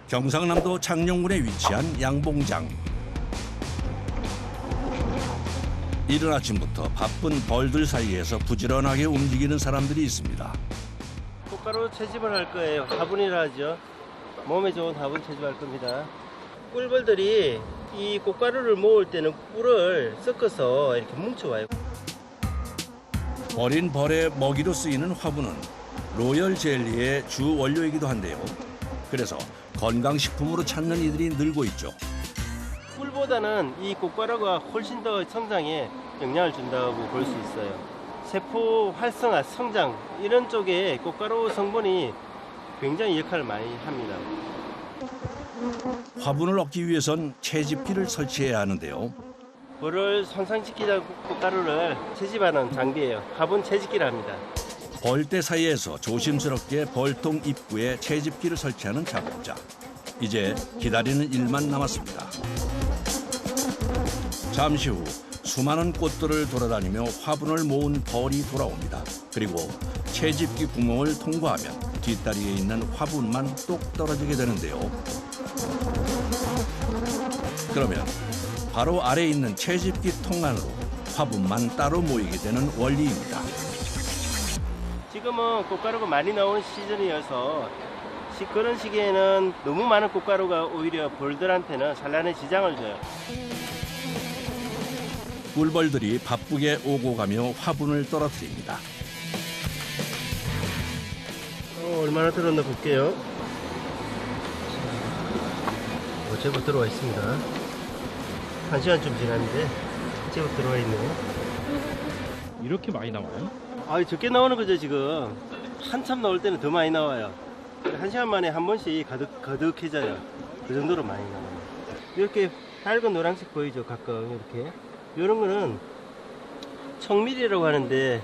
경상남도 창녕군에 위치한 양봉장. 이른 아침부터 바쁜 벌들 사이에서 부지런하게 움직이는 사람들이 있습니다. 꽃가루 채집을 할 거예요. 화분이라 하죠. 몸에 좋은 화분 채집할 겁니다. 꿀벌들이 이 꽃가루를 모을 때는 꿀을 섞어서 이렇게 뭉쳐와요. 버린 벌의 먹이로 쓰이는 화분은 로열 젤리의 주 원료이기도 한데요. 그래서 건강식품으로 찾는 이들이 늘고 있죠. 꿀보다는 이 꽃가루가 훨씬 더 성장에 영향을 준다고 볼 수 있어요. 세포 활성화, 성장 이런 쪽에 꽃가루 성분이 굉장히 역할을 많이 합니다. 화분을 얻기 위해선 채집기를 설치해야 하는데요. 벌을 손상시키자 꽃가루를 채집하는 장비예요. 화분 채집기를 합니다. 벌떼 사이에서 조심스럽게 벌통 입구에 채집기를 설치하는 작업자. 이제 기다리는 일만 남았습니다. 잠시 후 수많은 꽃들을 돌아다니며 화분을 모은 벌이 돌아옵니다. 그리고 채집기 구멍을 통과하면 뒷다리에 있는 화분만 똑 떨어지게 되는데요. 그러면 바로 아래에 있는 채집기 통 안으로 화분만 따로 모이게 되는 원리입니다. 지금은 꽃가루가 많이 나오는 시즌이어서 그런 시기에는 너무 많은 꽃가루가 오히려 벌들한테는 산란에 지장을 줘요. 꿀벌들이 바쁘게 오고 가며 화분을 떨어뜨립니다. 얼마나 들었나 볼게요. 제법 들어와 있습니다. 1시간 좀 지났는데 제법 들어와 있네요. 이렇게 많이 나와요? 적게 나오는 거죠 지금. 한참 나올 때는 더 많이 나와요. 1시간 만에 한 번씩 가득해져요. 그 정도로 많이 나와요. 이렇게 밝은 노란색 보이죠 가끔 이렇게. 이런 거는 청밀이라고 하는데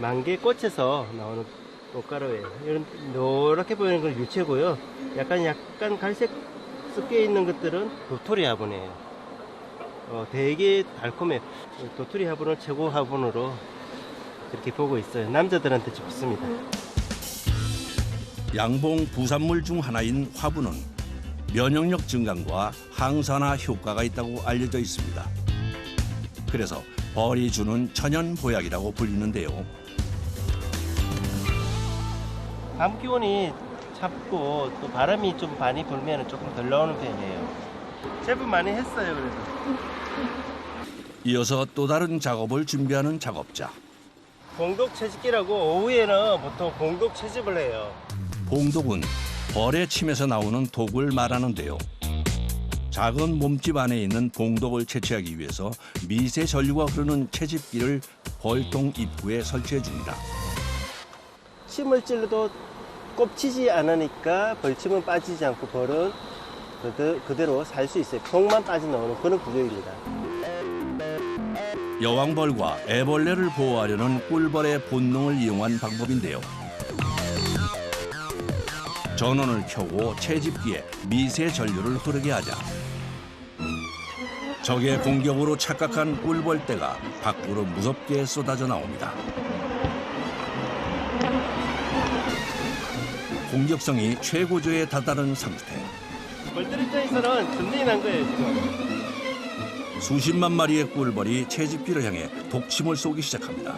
만개꽃에서 나오는 꽃가루예요. 이런 노랗게 보이는 건 유채고요. 약간 갈색 섞여 있는 것들은 도토리 화분이에요. 되게 달콤해요. 도토리 화분을 최고 화분으로 이렇게 보고 있어요. 남자들한테 좋습니다. 양봉 부산물 중 하나인 화분은 면역력 증강과 항산화 효과가 있다고 알려져 있습니다. 그래서 벌이 주는 천연 보약이라고 불리는데요. 밤 기온이 찹고 또 바람이 좀 많이 불면 조금 덜 나오는 편이에요. 제법 많이 했어요. 그래서 이어서 또 다른 작업을 준비하는 작업자. 공독 채집기라고 오후에는 보통 공독 채집을 해요. 공독은 벌의 침에서 나오는 독을 말하는데요. 작은 몸집 안에 있는 봉독을 채취하기 위해서 미세 전류가 흐르는 채집기를 벌통 입구에 설치해 줍니다. 침을 찔러도 꼽치지 않으니까 벌침은 빠지지 않고 벌은 그대로 살 수 있어요. 통만 빠져나오는 그런 구조입니다. 여왕벌과 애벌레를 보호하려는 꿀벌의 본능을 이용한 방법인데요. 전원을 켜고 채집기에 미세 전류를 흐르게 하자 적의 공격으로 착각한 꿀벌떼가 밖으로 무섭게 쏟아져 나옵니다. 공격성이 최고조에 다다른 상태. 벌들 입장에서는 전쟁이 난 거예요 지금. 수십만 마리의 꿀벌이 채집기를 향해 독침을 쏘기 시작합니다.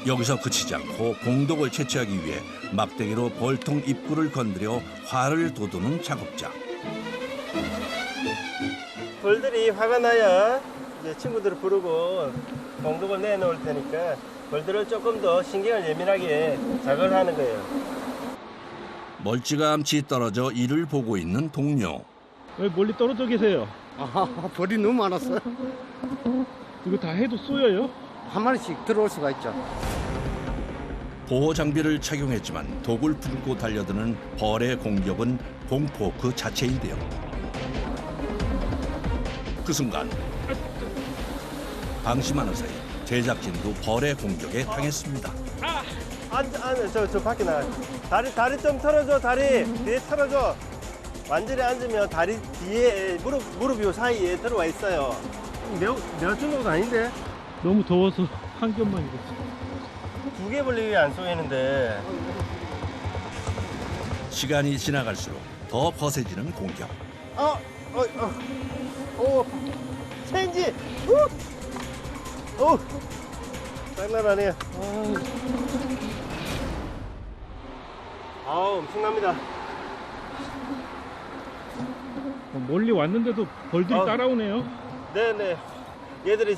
여기서 그치지 않고 공독을 채취하기 위해 막대기로 벌통 입구를 건드려 활을 돋우는 작업자. 벌들이 화가 나야 이제 친구들을 부르고 공독을 내놓을 테니까 벌들을 조금 더 신경을 예민하게 작업을 하는 거예요. 멀찌감치 떨어져 이를 보고 있는 동료. 왜 멀리 떨어져 계세요? 벌이 너무 많았어요. 이거 다 해도 쏘여요? 한 마리씩 들어올 수가 있죠. 보호 장비를 착용했지만 독을 품고 달려드는 벌의 공격은 공포 그 자체인데요. 그 순간 방심하는 사이 제작진도 벌의 공격에 당했습니다. 저 밖에 나가. 다리 좀 털어줘. 다리 뒤에 털어줘. 완전히 앉으면 다리 뒤에 무릎 요 사이에 들어와 있어요. 내가 준 것도 아닌데. 너무 더워서 한 겹만 입었어. 두 개 벌리 안 쏘이는데. 시간이 지나갈수록 더 거세지는 공격. 오, 체인지. 오, 장난 아니에요. 엄청납니다. 멀리 왔는데도 벌들이 아. 따라오네요. 네네. 얘들이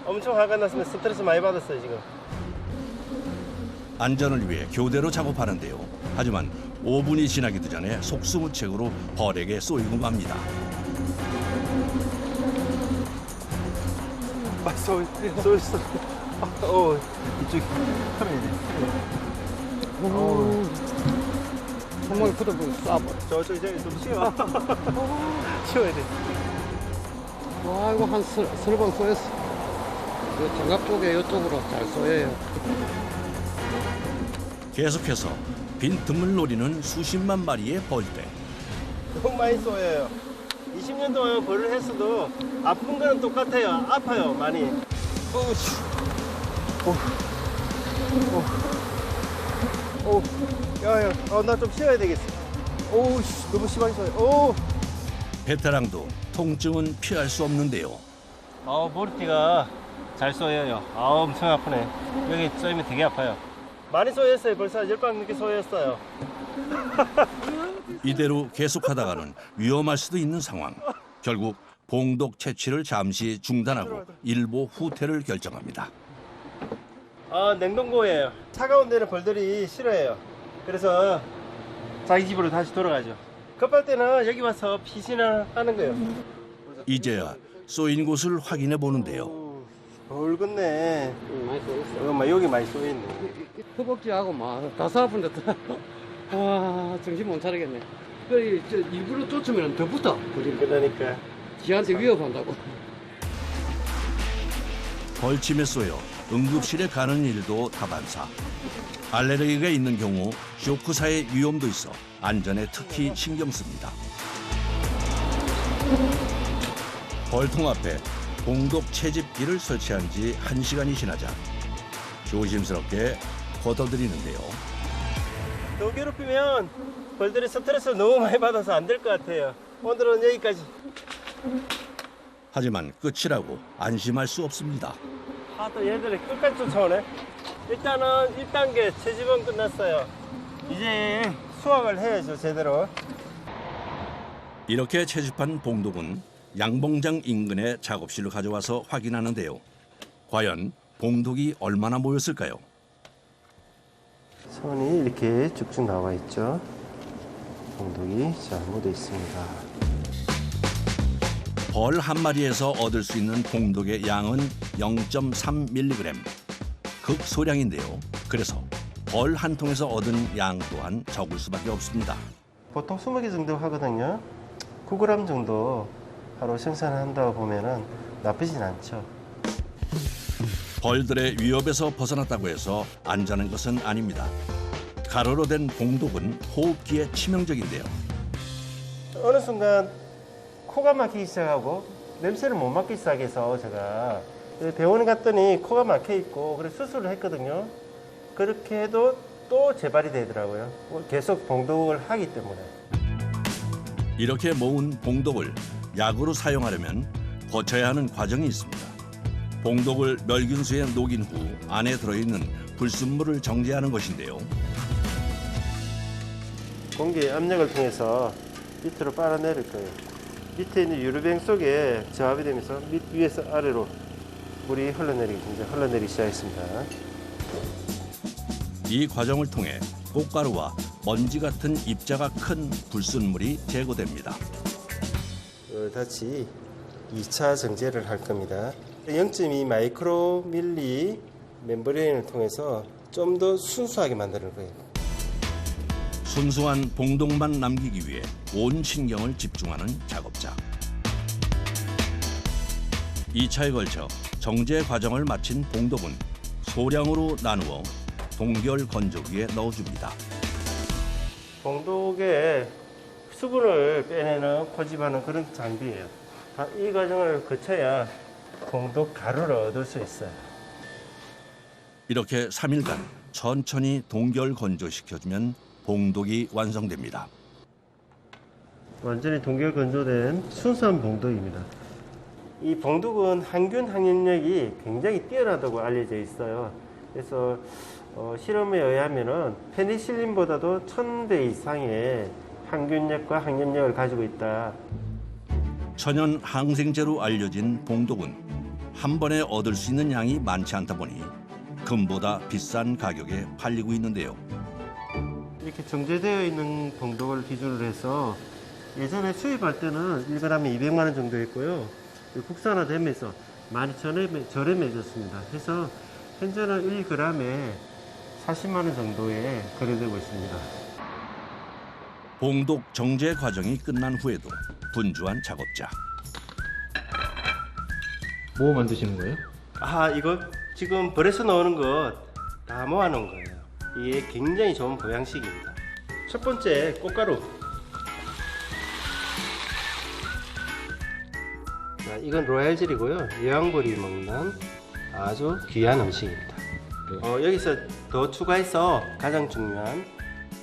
엄청 화가 났으면 스트레스 많이 받았어요 지금. 안전을 위해 교대로 작업하는데요. 하지만 5분이 지나기도 전에 속수무책으로 벌에게 쏘이고 맙니다. 쏠. 이쪽 카메라네. 손목에 붙어보고 쏴봐. 저기 좀 치워. 치워야 돼. 와, 이거 한 서너 번 쏘였어. 이 장갑 쪽에 이쪽으로 잘 쏘여요. 계속해서 빈틈을 노리는 수십만 마리의 벌떼. 너무 많이 쏘여요. 20년 동안 벌을 했어도 아픈 거는 똑같아요. 아파요 많이. 야야, 나 좀 쉬어야 되겠어. 너무 심하게 쏘여. 베테랑도 통증은 피할 수 없는데요. 머리띠가 잘 쏘여요. 엄청 아프네. 여기 쏘이면 되게 아파요. 많이 쏘였어요. 벌써 10방 넘게 쏘였어요. 이대로 계속하다가는 위험할 수도 있는 상황. 결국 봉독 채취를 잠시 중단하고 일보 후퇴를 결정합니다. 냉동고예요. 차가운 데는 벌들이 싫어해요. 그래서 자기 집으로 다시 돌아가죠. 급할 때는 여기 와서 피신을 하는 거예요. 이제야 쏘인 곳을 확인해 보는데요. 붉었네. 많이 쏘였어. 여기 많이 쏘여있네. 허벅지하고 막 가슴 아픈데 와, 정신 못 차리겠네. 저 일부러 쫓으면 더 붙어. 그러니까. 지한테 위협한다고. 벌침에 쏘여 응급실에 가는 일도 다반사. 알레르기가 있는 경우 쇼크사의 위험도 있어 안전에 특히 신경 씁니다. 벌통 앞에 봉독 채집기를 설치한 지 1시간이 지나자 조심스럽게 걷어들이는데요. 더 괴롭히면 벌들이 스트레스를 너무 많이 받아서 안 될 것 같아요. 오늘은 여기까지. 하지만 끝이라고 안심할 수 없습니다. 또 얘들이 끝까지 쫓아오네. 일단은 1단계 채집은 끝났어요. 이제 수확을 해야죠, 제대로. 이렇게 채집한 봉독은 양봉장 인근의 작업실로 가져와서 확인하는데요. 과연 봉독이 얼마나 모였을까요? 선이 이렇게 쭉쭉 나와 있죠. 봉독이 잘 묻어 있습니다. 벌 한 마리에서 얻을 수 있는 봉독의 양은 0.3mg. 극소량인데요. 그래서 벌 한 통에서 얻은 양 또한 적을 수밖에 없습니다. 보통 20개 정도 하거든요. 9g 정도 하루 생산한다고 보면은 나쁘진 않죠. 벌들의 위협에서 벗어났다고 해서 안전한 것은 아닙니다. 가루로 된 봉독은 호흡기에 치명적인데요. 어느 순간 코가 막히기 시작하고 냄새를 못 맡기 시작해서 제가 병원에 갔더니 코가 막혀 있고 그래서 수술을 했거든요. 그렇게 해도 또 재발이 되더라고요. 계속 봉독을 하기 때문에. 이렇게 모은 봉독을 약으로 사용하려면 거쳐야 하는 과정이 있습니다. 봉독을 멸균수에 녹인 후 안에 들어있는 불순물을 정제하는 것인데요. 공기 압력을 통해서 밑으로 빨아내릴 거예요. 밑에 있는 유리병 속에 저압이 되면서 위에서 아래로 물이 흘러내리기 시작했습니다. 이 과정을 통해 꽃가루와 먼지 같은 입자가 큰 불순물이 제거됩니다. 다시 2차 정제를 할 겁니다. 0.2 마이크로밀리 멤브레인을 통해서 좀 더 순수하게 만드는 거예요. 순수한 봉독만 남기기 위해 온 신경을 집중하는 작업자. 2차에 걸쳐 정제 과정을 마친 봉독은 소량으로 나누어 동결 건조기에 넣어줍니다. 봉독에 수분을 빼내는 고집하는 그런 장비예요. 이 과정을 거쳐야 봉독 가루를 얻을 수 있어요. 이렇게 3일간 천천히 동결 건조시켜주면 봉독이 완성됩니다. 완전히 동결 건조된 순수한 봉독입니다. 이 봉독은 항균 항염력이 굉장히 뛰어나다고 알려져 있어요. 그래서 실험에 의하면은 페니실린보다도 1000배 이상의 항균력과 항염력을 가지고 있다. 천연 항생제로 알려진 봉독은 한 번에 얻을 수 있는 양이 많지 않다 보니 금보다 비싼 가격에 팔리고 있는데요. 이렇게 정제되어 있는 봉독을 기준으로 해서 예전에 수입할 때는 1g에 200만 원 정도 했고요. 국산화되면서 많이 저렴해졌습니다. 그래서 현재는 1g에 40만 원 정도에 거래되고 있습니다. 봉독 정제 과정이 끝난 후에도 분주한 작업자. 뭐 만드시는 거예요? 이거 지금 벌에서 나오는 것 다 모아놓은 거예요. 이게 굉장히 좋은 보양식입니다. 첫 번째 꽃가루. 자, 이건 로얄젤이고요. 여왕벌이 먹는 아주 귀한 음식입니다. 여기서 더 추가해서 가장 중요한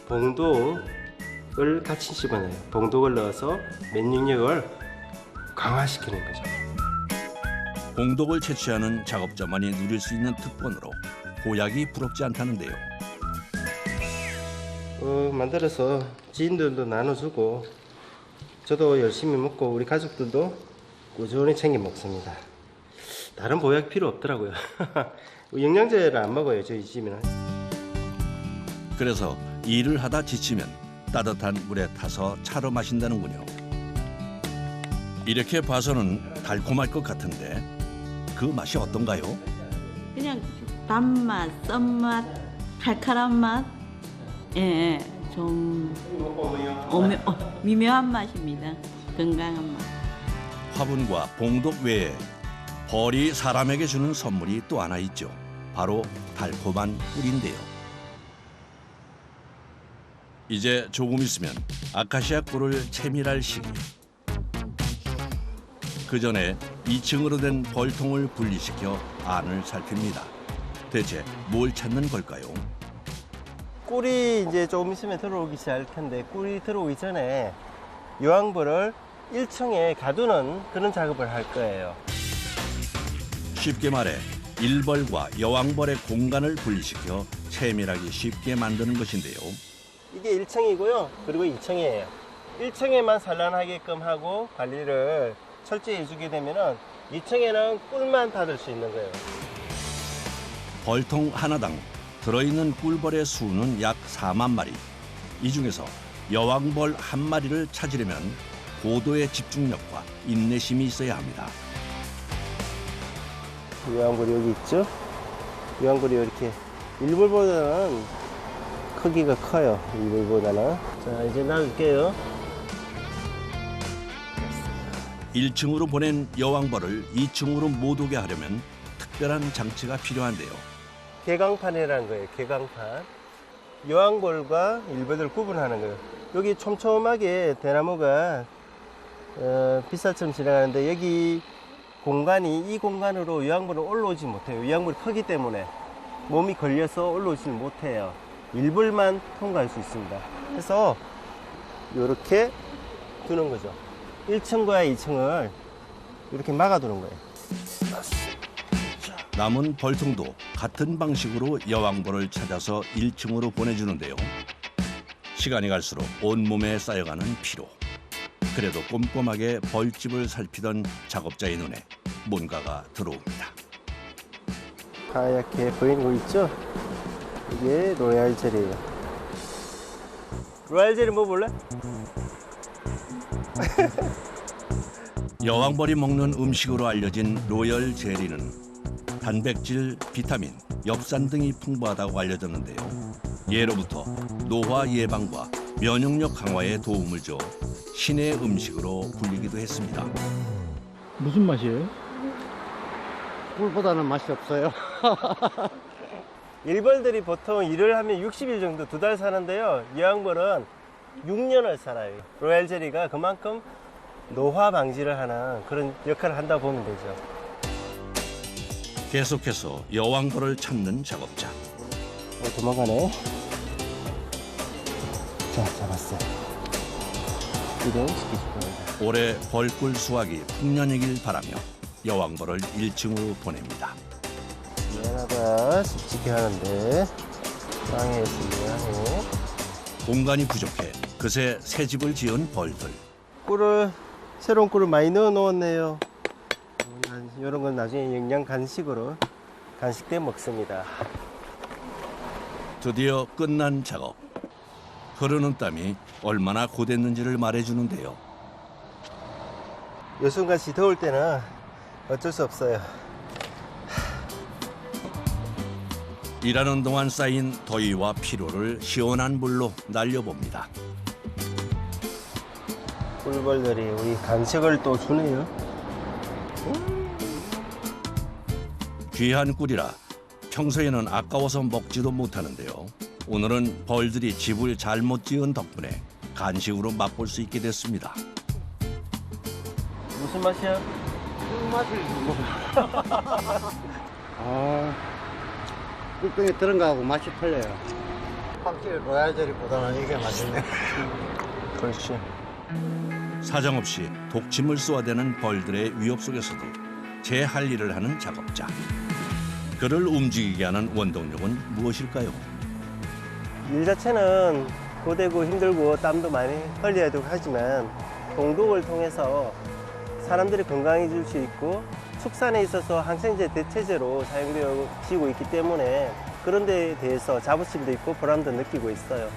봉독을 같이 집어넣어요. 봉독을 넣어서 면역력을 강화시키는 거죠. 봉독을 채취하는 작업자만이 누릴 수 있는 특권으로 보약이 부럽지 않다는데요. 만들어서 지인들도 나눠주고 저도 열심히 먹고 우리 가족들도 꾸준히 챙겨 먹습니다. 다른 보약 필요 없더라고요. 영양제를 안 먹어요, 저희 집에는. 그래서 일을 하다 지치면 따뜻한 물에 타서 차로 마신다는군요. 이렇게 봐서는 달콤할 것 같은데 그 맛이 어떤가요? 그냥 단맛, 썬맛, 칼칼한 맛, 좀 미묘한 맛입니다. 건강한 맛. 화분과 봉독 외에 벌이 사람에게 주는 선물이 또 하나 있죠. 바로 달콤한 꿀인데요. 이제 조금 있으면 아카시아 꿀을 채밀할 시기. 그 전에 2층으로 된 벌통을 분리시켜 안을 살핍니다. 대체 뭘 찾는 걸까요? 꿀이 이제 조금 있으면 들어오기 시작할 텐데 꿀이 들어오기 전에 여왕벌을 1층에 가두는 그런 작업을 할 거예요. 쉽게 말해 일벌과 여왕벌의 공간을 분리시켜 채밀하기 쉽게 만드는 것인데요. 이게 1층이고요. 그리고 2층이에요. 1층에만 산란하게끔 하고 관리를 철저히 해주게 되면은 2층에는 꿀만 닫을 수 있는 거예요. 벌통 하나당 들어있는 꿀벌의 수는 약 4만 마리. 이 중에서 여왕벌 한 마리를 찾으려면 고도의 집중력과 인내심이 있어야 합니다. 여왕벌이 여기 있죠? 여왕벌이 이렇게 일벌보다는 크기가 커요. 일벌보다는. 자, 이제 놔줄게요. 1층으로 보낸 여왕벌을 2층으로 못 오게 하려면 특별한 장치가 필요한데요. 개강판이라는 거예요. 개강판. 여왕벌과 일벌을 구분하는 거예요. 여기 촘촘하게 대나무가 빗살처럼 지나가는데 여기 공간이 이 공간으로 여왕벌은 올라오지 못해요. 여왕벌이 크기 때문에 몸이 걸려서 올라오지는 못해요. 일벌만 통과할 수 있습니다. 그래서 이렇게 두는 거죠. 1층과 2층을 이렇게 막아두는 거예요. 남은 벌통도 같은 방식으로 여왕벌을 찾아서 1층으로 보내주는데요. 시간이 갈수록 온몸에 쌓여가는 피로. 그래도 꼼꼼하게 벌집을 살피던 작업자의 눈에 뭔가가 들어옵니다. 하얗게 보이는 거 있죠? 이게 로얄젤이에요. 로얄젤이 뭐 볼래? 여왕벌이 먹는 음식으로 알려진 로열 젤리는 단백질, 비타민, 엽산 등이 풍부하다고 알려졌는데요. 예로부터 노화 예방과 면역력 강화에 도움을 줘 신의 음식으로 불리기도 했습니다. 무슨 맛이에요? 꿀보다는 맛이 없어요. 일벌들이 보통 일을 하면 60일 정도 2달 사는데요. 여왕벌은 6년을 살아요. 로얄젤리가 그만큼 노화 방지를 하는 그런 역할을 한다고 보면 되죠. 계속해서 여왕벌을 찾는 작업자. 도망가네. 자, 잡았어요. 일행시키실 겁니다. 올해 벌꿀 수확이 풍년이길 바라며 여왕벌을 1층으로 보냅니다. 미안하다, 습지게 하는데 방해했으니 미안해. 공간이 부족해 그새 새 집을 지은 벌들. 새로운 꿀을 많이 넣어 놓았네요. 이런 건 나중에 영양 간식으로 간식 때 먹습니다. 드디어 끝난 작업. 흐르는 땀이 얼마나 고됐는지를 말해주는데요. 요즘같이 더울 때는 어쩔 수 없어요. 일하는 동안 쌓인 더위와 피로를 시원한 물로 날려봅니다. 꿀벌들이 우리 간식을 또 주네요. 귀한 꿀이라 평소에는 아까워서 먹지도 못하는데요. 오늘은 벌들이 집을 잘못 지은 덕분에 간식으로 맛볼 수 있게 됐습니다. 무슨 맛이야? 맛을 꿀병에 들은 거하고 맛이 틀려요. 확실히 로얄젤리보다는 이게 맛있네. 그렇지. 사정없이 독침을 쏘아대는 벌들의 위협 속에서도 제 할 일을 하는 작업자. 그를 움직이게 하는 원동력은 무엇일까요? 일 자체는 고되고 힘들고 땀도 많이 흘려야 되고 하지만 동독을 통해서 사람들이 건강해질 수 있고 축산에 있어서 항생제 대체제로 사용되어지고 있기 때문에 그런 데에 대해서 자부심도 있고 보람도 느끼고 있어요.